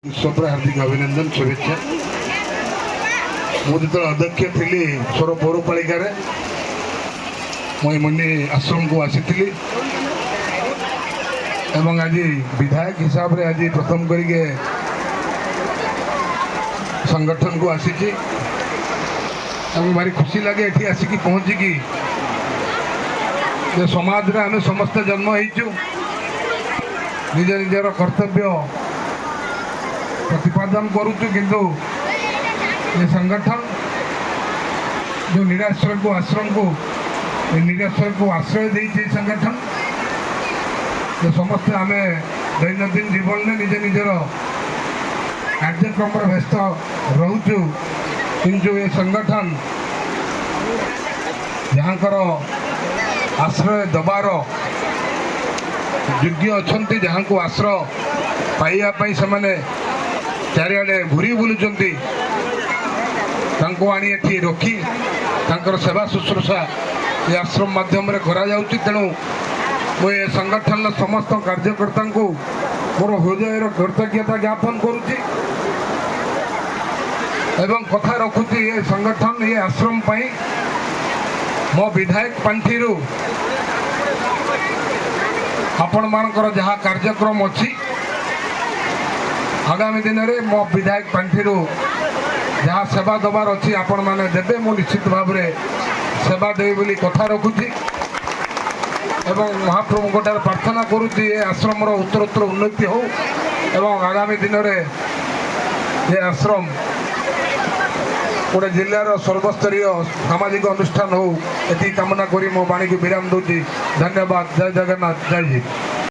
उत्सव हार्दिक अभिनंदन शुभेच्छा। मुझे अध्यक्ष थी सोर पौरपालिका मुझे आश्रम को आसी आज विधायक हिसाब से आज प्रथम करके संगठन को आसी भारी खुशी लगे ये आसिक पहुँचिकी समाज रे आम समस्ते जन्म हो निज निजर कर्तव्य प्रतिपादन करुचु किंतु ये संगठन जो निराश्रय को आश्रम को निराश्रय को आश्रय देती संगठन जो समस्ते आम दैनंदिन जीवन में निज निजर कार्यक्रम व्यस्त रोचु किंतु ये संगठन जहाँकर आश्रय दबार योग्य अच्छा जहाँ को आश्रय पाइबापी से चारिआडे घूरी बुलूंट आनी रखी सेवा शुश्रूषा ये आश्रम माध्यम करा तेणु मुझे संगठन समस्त कार्यकर्ता को मोर हृदय कृतज्ञता ज्ञापन करुच्ची एवं कथा रखुची ये संगठन ये आश्रम पाई मो विधायक पांठी आपण मानकर जहाँ कार्यक्रम अच्छी आगामी दिन में मो विधायक पांठी जहाँ सेवा दबार अच्छी आपण मैंने देवे मु निश्चित भाव में सेवा देवी बोली कथा रखुची एवं महाप्रभु को प्रार्थना करुच्ची ये आश्रम उत्तरोत्तर उन्नति हो एवं आगामी दिन में ये आश्रम गोटे जिलार सर्वस्तरीय सामाजिक अनुष्ठान हो ये कामना करी मो वाणी को विराम दूसरी। धन्यवाद। जय जगन्नाथ। जय जी।